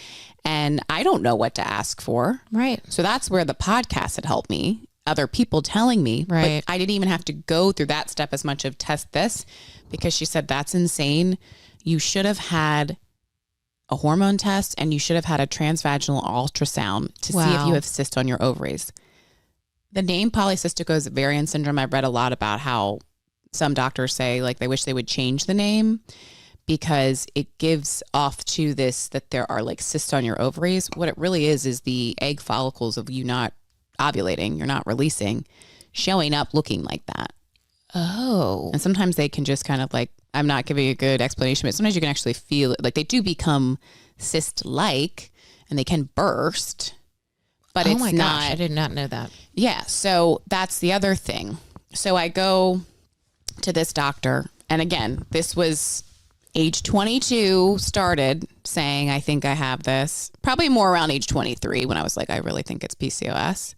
And I don't know what to ask for. Right. So that's where the podcast had helped me. Other people telling me, right. But I didn't even have to go through that step as much of test this, because she said, that's insane. You should have had a hormone test and you should have had a transvaginal ultrasound to see if you have cysts on your ovaries. The name Polycystic Ovarian Syndrome, I've read a lot about how some doctors say like they wish they would change the name because it gives off to this that there are like cysts on your ovaries. What it really is the egg follicles of you not ovulating, you're not releasing, showing up looking like that. Oh. And sometimes they can just kind of like, I'm not giving a good explanation, but sometimes you can actually feel it. Like they do become cyst-like and they can burst, but it's my not. gosh, I did not know that. Yeah. So that's the other thing. So I go to this doctor, and again, this was age 22, started saying, I think I have this, probably more around age 23 when I was like, I really think it's PCOS.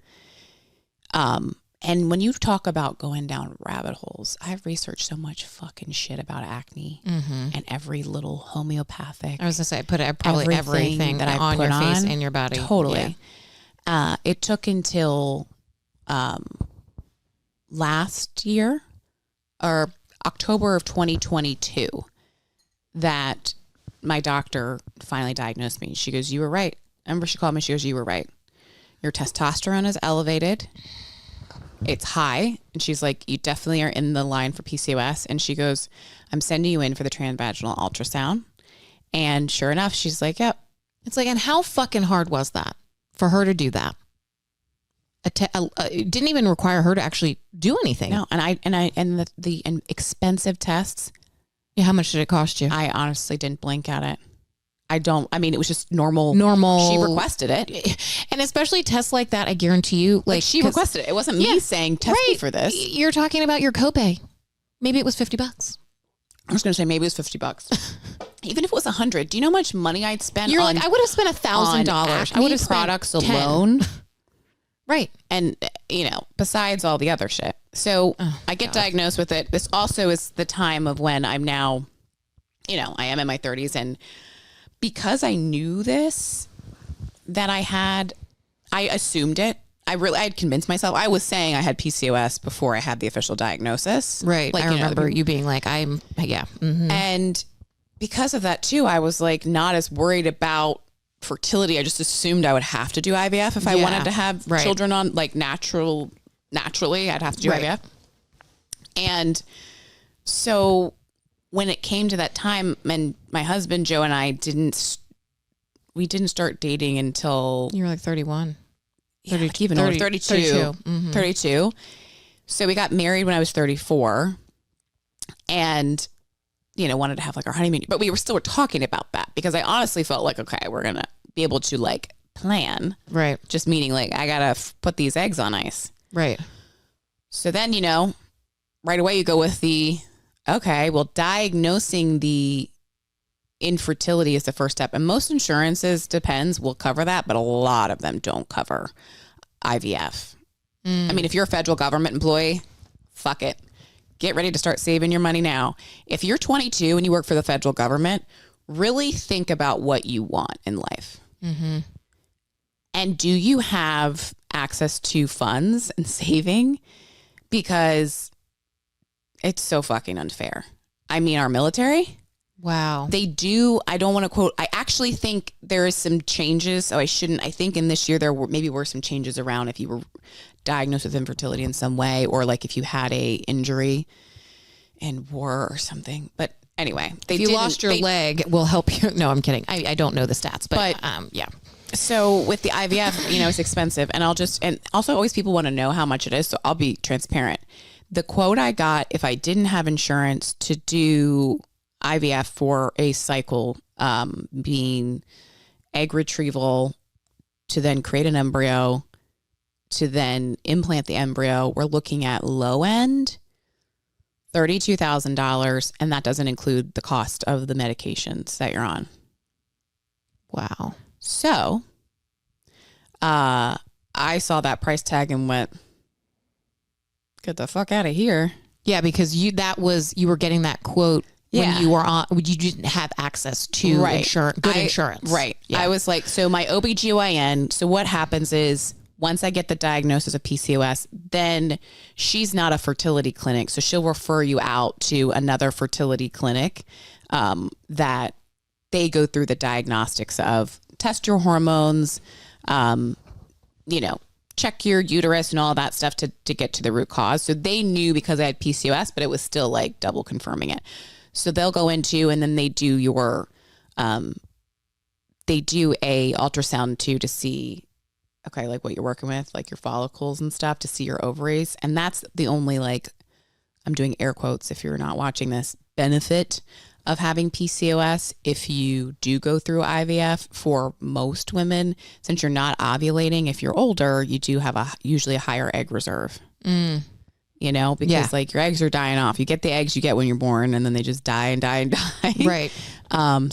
And when you talk about going down rabbit holes, I've researched so much fucking shit about acne and every little homeopathic. I was gonna say, I probably everything that on your face and your body. Totally. Yeah. It took until last year or October of 2022 that my doctor finally diagnosed me. She goes, you were right. Remember, she called me. She goes, you were right. Your testosterone is elevated. It's high. And she's like, you definitely are in the line for PCOS. And she goes, I'm sending you in for the transvaginal ultrasound. And sure enough, she's like, yep. It's like, and how fucking hard was that for her to do that? It didn't even require her to actually do anything. No. And the expensive tests. Yeah. How much did it cost you? I honestly didn't blink at it. I mean, it was just normal. She requested it. And especially tests like that, I guarantee you, like she requested it. It wasn't me saying test me for this. You're talking about your copay. Maybe it was $50. I was going to say maybe it was $50. Even if it was $100, do you know how much money I'd spend? You're like, I would have spent $1,000. I would have products alone. Right. And besides all the other shit. So I get diagnosed with it. This also is the time of when I'm now, I am in my 30s, and because I knew this, that I assumed it. I had convinced myself. I was saying I had PCOS before I had the official diagnosis. Right. Like, I remember you being like, And because of that too, I was like not as worried about fertility. I just assumed I would have to do IVF if I wanted to have children on like naturally, I'd have to do IVF. And so when it came to that time, and my husband, Joe, and I didn't start dating until you were like 31, 32, 32. So we got married when I was 34 and, wanted to have like our honeymoon, but we were still talking about that because I honestly felt like, okay, we're going to be able to like plan. Right. Just meaning like, I got to put these eggs on ice. Right. So then, right away you go with diagnosing the infertility is the first step. And most insurances will cover that, but a lot of them don't cover IVF. I mean, if you're a federal government employee, fuck it. get ready to start saving your money now. If you're 22 and you work for the federal government, really think about what you want in life. Mm-hmm. And do you have access to funds and saving? Because it's so fucking unfair. I mean, our military. Wow. They do. I don't want to quote. I actually think there is some changes. So I shouldn't. I think in this year there were some changes around if you were diagnosed with infertility in some way, or like if you had a injury in war or something. But anyway, if you lost your leg, we'll help you. No, I'm kidding. I don't know the stats, but yeah. So with the IVF, it's expensive, and also always people want to know how much it is. So I'll be transparent. The quote I got, if I didn't have insurance to do IVF for a cycle, being egg retrieval to then create an embryo to then implant the embryo, we're looking at low end $32,000, and that doesn't include the cost of the medications that you're on. Wow. So I saw that price tag and went, get the fuck out of here. Yeah, because you were getting that quote when you were on, you didn't have access to insurance. Right. Yeah. I was like, so my OBGYN, so what happens is once I get the diagnosis of PCOS, then she's not a fertility clinic. So she'll refer you out to another fertility clinic that they go through the diagnostics of test your hormones, check your uterus and all that stuff to get to the root cause. So they knew because I had PCOS, but it was still like double confirming it. So they'll go into, and then they do a ultrasound too to see, okay, like what you're working with, like your follicles and stuff, to see your ovaries. And that's the only, like, I'm doing air quotes if you're not watching this, benefit of having PCOS. If you do go through IVF, for most women, since you're not ovulating, if you're older, you do have usually a higher egg reserve. Because like your eggs are dying off. You get the eggs you get when you're born, and then they just die and die and die. Right.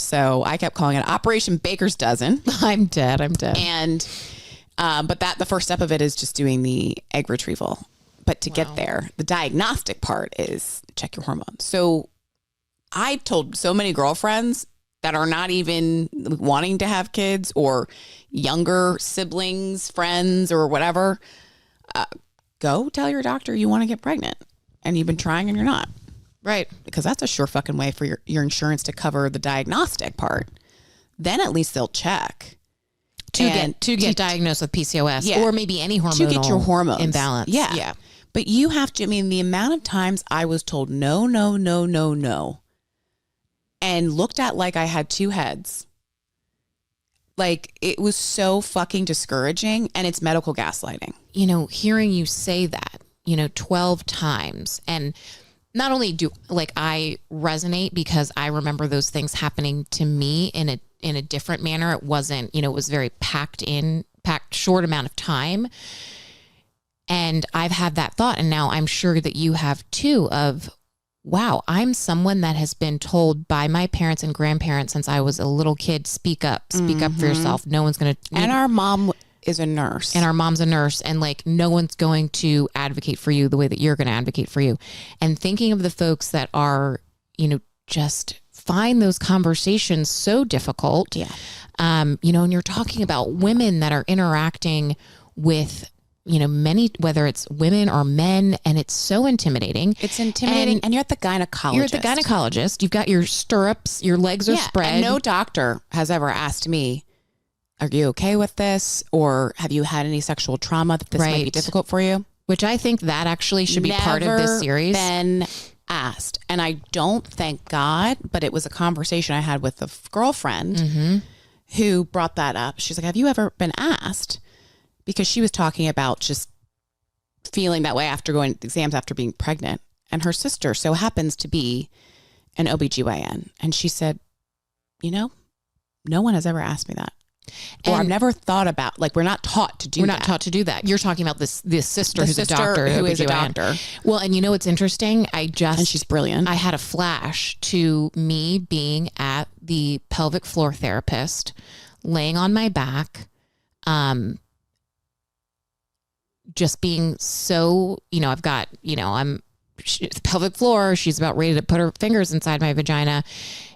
So I kept calling it Operation Baker's Dozen. I'm dead. And, but the first step of it is just doing the egg retrieval. But to get there, the diagnostic part is check your hormones. So I told so many girlfriends that are not even wanting to have kids, or younger siblings, friends, or whatever, go tell your doctor you want to get pregnant and you've been trying and you're not. Right. Because that's a sure fucking way for your insurance to cover the diagnostic part. Then at least they'll check. To get diagnosed with PCOS or maybe any hormonal to get your hormones imbalance. Yeah. But you have to, the amount of times I was told no, and looked at like I had two heads. Like, it was so fucking discouraging, and it's medical gaslighting. Hearing you say that, 12 times, and not only do I resonate because I remember those things happening to me in a different manner. It wasn't, it was very packed short amount of time. And I've had that thought, and now I'm sure that you have too, of, wow, I'm someone that has been told by my parents and grandparents since I was a little kid, speak up for yourself. No one's going to. And our mom is a nurse. And our mom's a nurse. And like, no one's going to advocate for you the way that you're going to advocate for you. And thinking of the folks that are, just find those conversations so difficult. Yeah. And you're talking about women that are interacting with many, whether it's women or men, and it's so intimidating. It's intimidating. And you're at the gynecologist. You're at the gynecologist. You've got your stirrups, your legs are spread. And no doctor has ever asked me, are you okay with this? Or have you had any sexual trauma that this might be difficult for you? Which I think that actually should be part of this series. Been asked. And I don't, thank God, but it was a conversation I had with a girlfriend who brought that up. She's like, have you ever been asked? Because she was talking about just feeling that way after going to exams after being pregnant. And her sister so happens to be an OBGYN. And she said, no one has ever asked me that. Or I've never thought about, like, we're not taught to do that. We're not taught to do that. You're talking about this sister who's a doctor. Who is a doctor. Well, and what's interesting? And she's brilliant. I had a flash to me being at the pelvic floor therapist, laying on my back, just being so, I've got, I'm pelvic floor. She's about ready to put her fingers inside my vagina,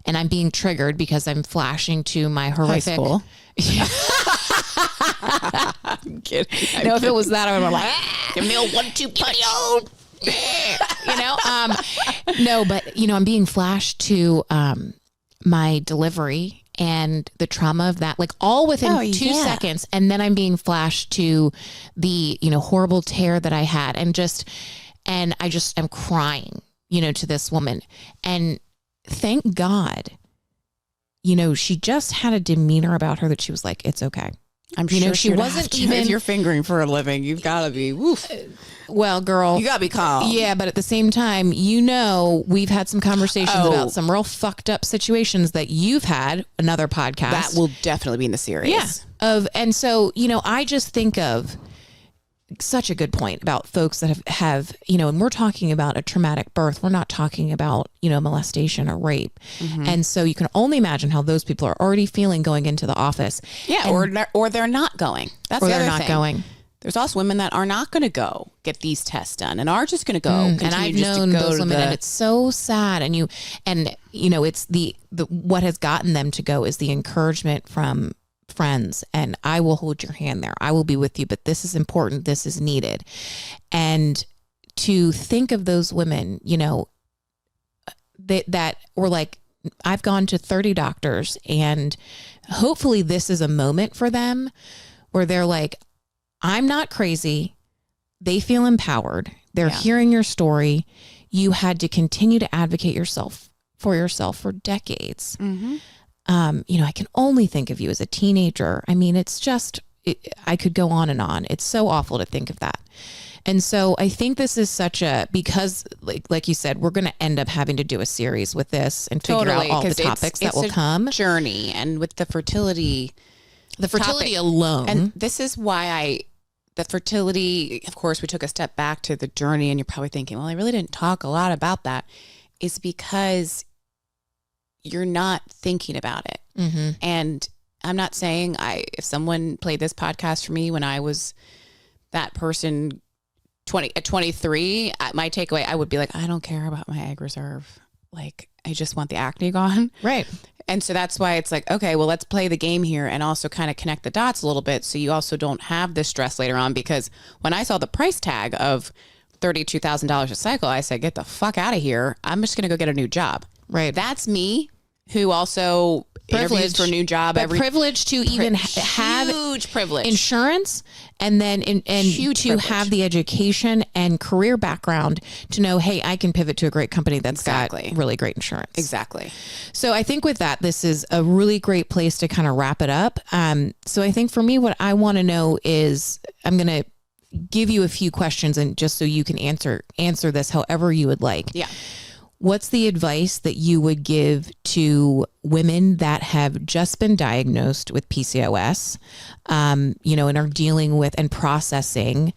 and I'm being triggered because I'm flashing to my horrific. High school. I'm kidding. If it was that, I would have like, give me a 1-2 punch. No, but I'm being flashed to my delivery and the trauma of that, like all within 2 seconds. And then I'm being flashed to the, horrible tear that I had and I just am crying, to this woman. And thank God, she just had a demeanor about her that she was like, it's okay. I'm sure she wasn't even. If you're fingering for a living, you've got to be. Woof. Well, girl, you got to be calm. Yeah, but at the same time, we've had some conversations about some real fucked up situations that you've had. Another podcast that will definitely be in the series. Yeah. And so I just think of such a good point about folks that have and we're talking about a traumatic birth. We're not talking about molestation or rape. Mm-hmm. And so you can only imagine how those people are already feeling going into the office. Yeah, or they're not going. That's the other thing. Going. There's also women that are not going to go get these tests done and are just going to go. And I've known those women, and it's so sad. And it's the what has gotten them to go is the encouragement from friends, and I will hold your hand there. I will be with you, but this is important. This is needed. And to think of those women, that were like, I've gone to 30 doctors, and hopefully this is a moment for them where they're like, I'm not crazy. They feel empowered. They're hearing your story. You had to continue to advocate for yourself for decades. Mm-hmm. I can only think of you as a teenager. I mean, it's just, I could go on and on. It's so awful to think of that. And so I think this is because like you said, we're going to end up having to do a series with this and figure out all the topics that will come. Journey. And with the fertility alone. And this is why the fertility, of course, we took a step back to the journey, and you're probably thinking, well, I really didn't talk a lot about that. Is because you're not thinking about it. Mm-hmm. And I'm not saying if someone played this podcast for me when I was that person at 23, my takeaway, I would be like, I don't care about my egg reserve. Like, I just want the acne gone. Right. And so that's why it's like, okay, well, let's play the game here and also kind of connect the dots a little bit. So you also don't have this stress later on, because when I saw the price tag of $32,000 a cycle, I said, get the fuck out of here. I'm just going to go get a new job. Right. That's me, who also interviews for a new job. Privilege to even have huge privilege insurance, and then to have the education and career background to know, hey, I can pivot to a great company that's got really great insurance. Exactly. So I think with that, this is a really great place to kind of wrap it up. So I think for me, what I want to know is, I'm going to give you a few questions, and just so you can answer this however you would like. Yeah. What's the advice that you would give to women that have just been diagnosed with PCOS, and are dealing with and processing,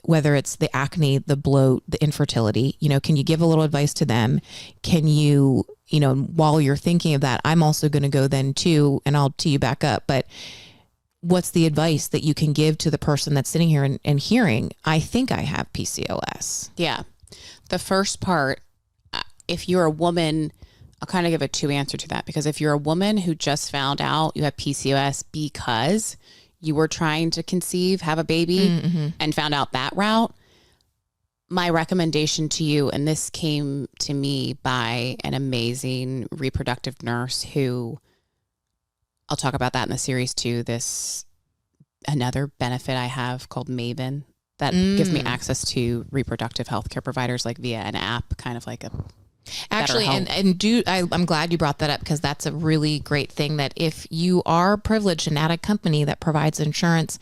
whether it's the acne, the bloat, the infertility? Can you give a little advice to them? Can you, while you're thinking of that, I'm also going to go then too, and I'll tee you back up, but what's the advice that you can give to the person that's sitting here and hearing, I think I have PCOS? Yeah. The first part, if you're a woman, I'll kind of give a 2 answer to that, because if you're a woman who just found out you have PCOS because you were trying to conceive, have a baby, mm-hmm. and found out that route, my recommendation to you, and this came to me by an amazing reproductive nurse who, I'll talk about that in the series too, another benefit I have called Maven, that gives me access to reproductive healthcare providers, like via an app, kind of like a actually, I'm glad you brought that up, because that's a really great thing, that if you are privileged and at a company that provides insurance,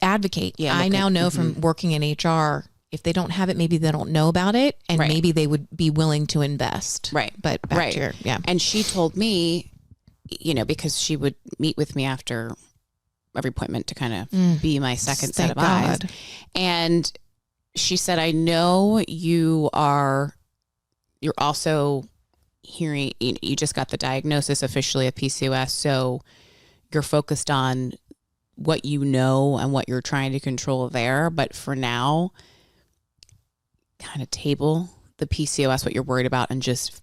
advocate. Yeah, I now know from working in HR, if they don't have it, maybe they don't know about it, and maybe they would be willing to invest. Right. But back to your, And she told me, because she would meet with me after every appointment to kind of be my second set of eyes. And she said, I know you're also hearing, you just got the diagnosis officially of PCOS. So you're focused on what you know and what you're trying to control there. But for now, kind of table the PCOS, what you're worried about, and just,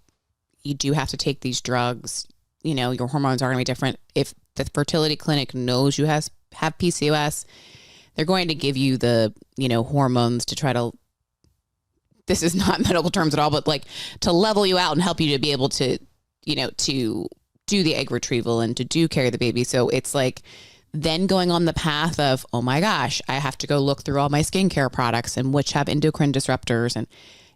you do have to take these drugs. You know, your hormones are going to be different. If the fertility clinic knows you have PCOS, they're going to give you the, you know, hormones to try to, this is not medical terms at all, but like to level you out and help you to be able to, you know, to do the egg retrieval and to do carry the baby. So it's like then going on the path of, oh my gosh, I have to go look through all my skincare products and which have endocrine disruptors, and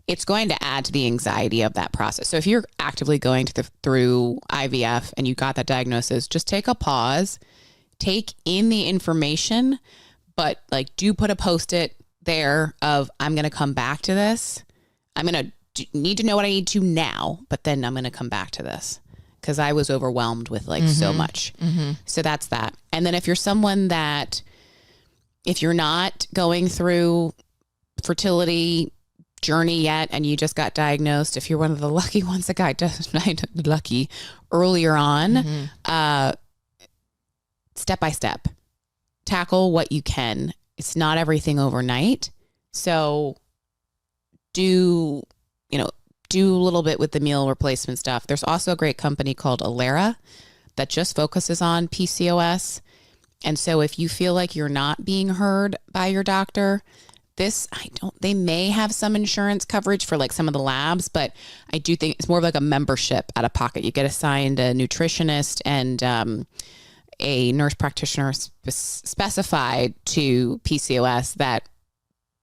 it's going to add to the anxiety of that process. So if you're actively going through IVF and you got that diagnosis, just take a pause, take in the information, but like do put a Post-it there of, I'm going to come back to this. I'm going to need to know what I need to now, but then I'm going to come back to this because I was overwhelmed with like so much. So that's that. And then if you're someone that, if you're not going through fertility journey yet and you just got diagnosed, if you're one of the lucky ones that got lucky earlier on, step by step, tackle what you can. It's not everything overnight. So do a little bit with the meal replacement stuff. There's also a great company called Alera that just focuses on PCOS. And so if you feel like you're not being heard by your doctor, they may have some insurance coverage for like some of the labs, but I do think it's more of like a membership out of pocket. You get assigned a nutritionist and a nurse practitioner specified to PCOS that,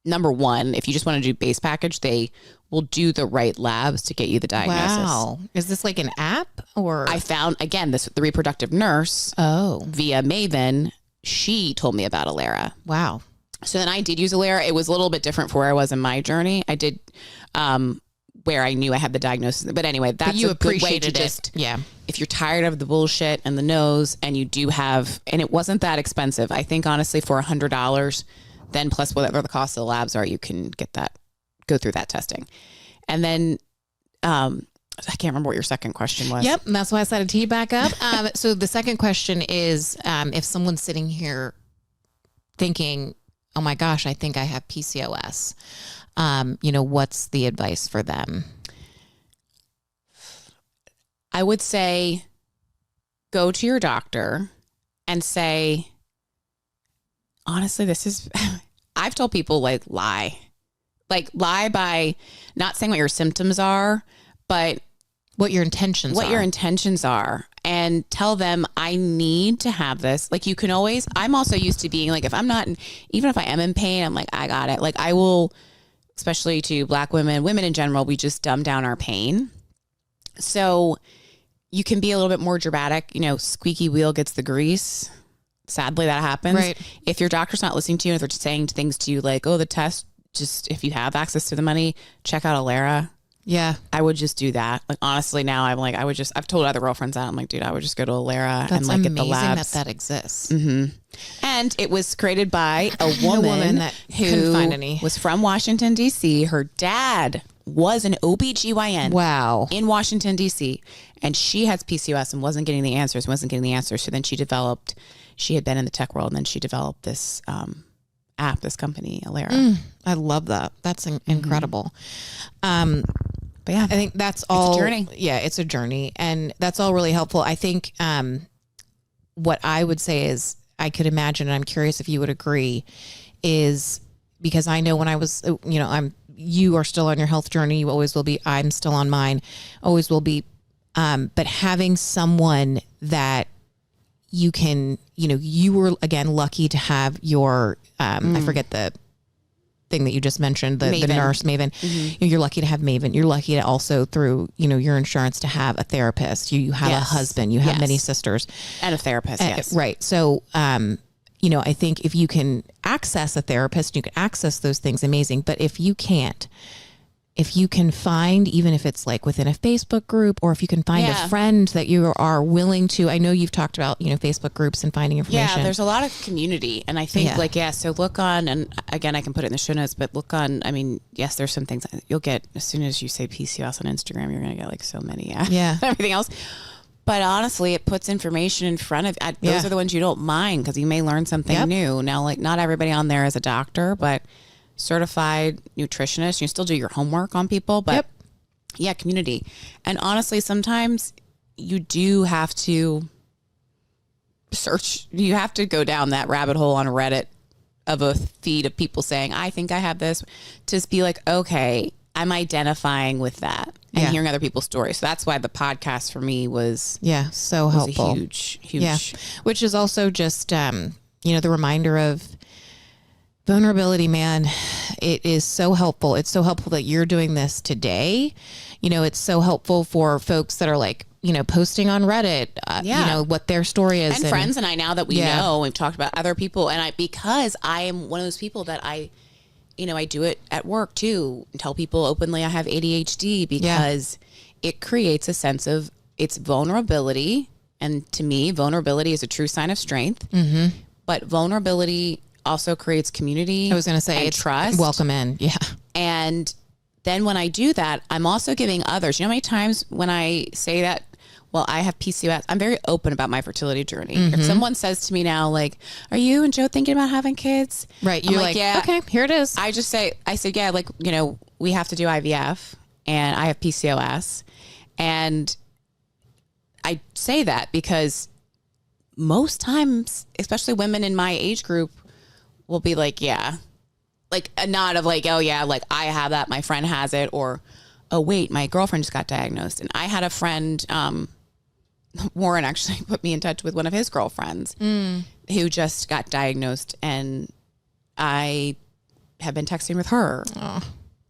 number one, if you just want to do base package, they will do the right labs to get you the diagnosis. Wow. Is this like an app or? I found, again, the reproductive nurse via Maven, she told me about Alera. Wow. So then I did use Alera. It was a little bit different for where I was in my journey. I did where I knew I had the diagnosis. But anyway, that's a good way to just, if you're tired of the bullshit and the no's and you do have, and it wasn't that expensive. I think honestly for $100, then plus whatever the cost of the labs are, you can go through that testing. And then, I can't remember what your second question was. Yep. And that's why I decided to tee back up. So the second question is, if someone's sitting here thinking, oh my gosh, I think I have PCOS, what's the advice for them? I would say go to your doctor and say, honestly, I've told people lie by not saying what your symptoms are, but what your intentions are, and tell them, I need to have this. Like you can always, I'm also used to being like, if I'm not, even if I am in pain, I'm like, I got it. Like I will, especially to Black women in general, we just dumb down our pain. So you can be a little bit more dramatic, squeaky wheel gets the grease. Sadly, that happens. Right. If your doctor's not listening to you, if they're saying things to you like, oh, the test, just if you have access to the money, check out Alera. Yeah. I would just do that. Like, honestly, now I'm like, I've told other girlfriends that. I'm like, dude, I would just go to Alera and like get the labs. That exists. Mm-hmm. And it was created by a woman that who couldn't find any. Was from Washington, D.C. Her dad was an OBGYN. Wow. In Washington, D.C. And she has PCOS and wasn't getting the answers. So then she had been in the tech world, and then she developed this app, this company, Alera. I love that. That's incredible. But yeah, I think that's all. It's a journey. Yeah, it's a journey. And that's all really helpful. I think what I would say is, I could imagine, and I'm curious if you would agree, is because I know when I was, you are still on your health journey. You always will be. I'm still on mine. Always will be. But having someone that you can, you were again lucky to have your, I forget the thing that you just mentioned, the nurse Maven. Mm-hmm. You're lucky to have Maven. You're lucky to also through, your insurance to have a therapist. You have a husband. You have many sisters and a therapist. Yes, right. So, I think if you can access a therapist, you can access those things, amazing. But if you can't, if you can find, even if it's like within a Facebook group, or if you can find a friend that you are willing to, I know you've talked about, Facebook groups and finding information. Yeah, there's a lot of community. And I think so look on, and again, I can put it in the show notes, but look on, yes, there's some things you'll get as soon as you say PCOS on Instagram, you're going to get like so many, everything else. But honestly, it puts information in front of, those are the ones you don't mind because you may learn something new. Now, like not everybody on there is a doctor, but certified nutritionist. You still do your homework on people, but yeah, community. And honestly, sometimes you do have to search. You have to go down that rabbit hole on Reddit of a feed of people saying, I think I have this, to just be like, okay, I'm identifying with that and hearing other people's stories. So that's why the podcast for me was so helpful. A huge. Which is also just, the reminder of vulnerability, man. It is so helpful. It's so helpful that you're doing this today. It's so helpful for folks that are like, posting on Reddit, what their story is. And friends and I, now that we know, we've talked about other people. And because I am one of those people that I do it at work too, and tell people openly I have ADHD, because it creates a sense of it's vulnerability. And to me, vulnerability is a true sign of strength. Mm-hmm. But vulnerability also creates community. I was going to say it's trust. Welcome in. Yeah. And then when I do that, I'm also giving others. You know how many times when I say that, well, I have PCOS, I'm very open about my fertility journey. Mm-hmm. If someone says to me now, like, are you and Joe thinking about having kids? Right. You're like, yeah, okay, here it is. I said, yeah, like, we have to do IVF and I have PCOS. And I say that because most times, especially women in my age group, will be like, yeah, like a nod of like, oh yeah, like I have that, my friend has it, or, oh wait, my girlfriend just got diagnosed. And I had a friend, Warren actually put me in touch with one of his girlfriends who just got diagnosed, and I have been texting with her.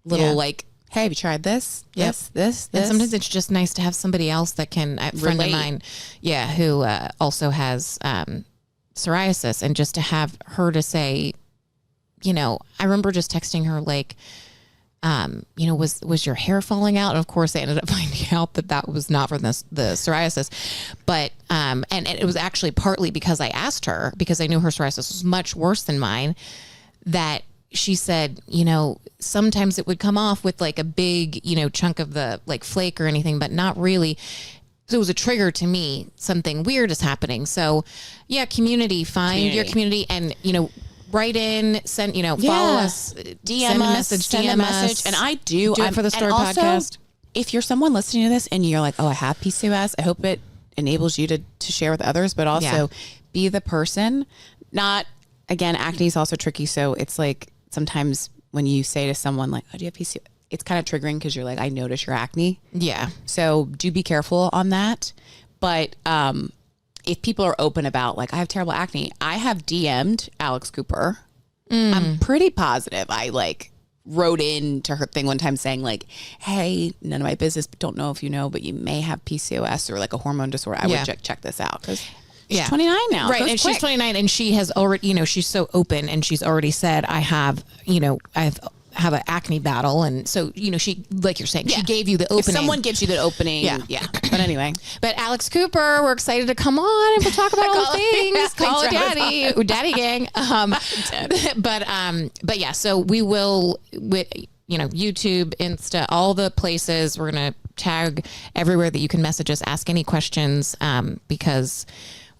Like, hey, have you tried this? Yes, this. And sometimes it's just nice to have somebody else that can, a friend of mine, who also has psoriasis, and just to have her to say, I remember just texting her like, was your hair falling out? And of course, I ended up finding out that was not from the psoriasis, but and it was actually partly because I asked her, because I knew her psoriasis was much worse than mine, that she said, sometimes it would come off with like a big, chunk of the like flake or anything, but not really. So it was a trigger to me. Something weird is happening. So yeah, find your community, and, write in, send, follow us, DM us, send a message. And I do it for the Story Podcast. If you're someone listening to this and you're like, oh, I have PCOS, I hope it enables you to share with others, but also be the person. Not, again, acne is also tricky. So it's like, sometimes when you say to someone like, oh, do you have PCOS? It's kind of triggering because you're like, I notice your acne. Yeah. So do be careful on that. But if people are open about like, I have terrible acne, I have DM'd Alex Cooper. I'm pretty positive I like wrote into her thing one time saying like, hey, none of my business, but don't know if you know, but you may have PCOS or like a hormone disorder. I would check this out, because she's 29 now. Right. And she's 29, and she has already, she's so open, and she's already said, I have an acne battle. And so, she, like you're saying, she gave you the opening. If someone gives you the opening. Yeah. But anyway. But Alex Cooper, we're excited to come on and we'll talk about all the things. Call it daddy gang. But yeah, so we will, with, YouTube, Insta, all the places, we're going to tag everywhere that you can message us, ask any questions, because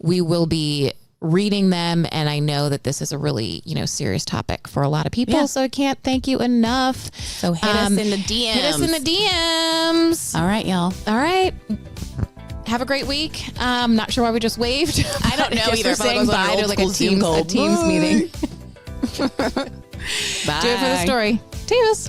we will be reading them. And I know that this is a really, serious topic for a lot of people. Yeah. So I can't thank you enough. So hit us in the DMs. Hit us in the DMs. All right, y'all. All right. Have a great week. Not sure why we just waved. I don't know either. We're saying bye to like a Teams meeting. Bye. Do it for the story. Tips.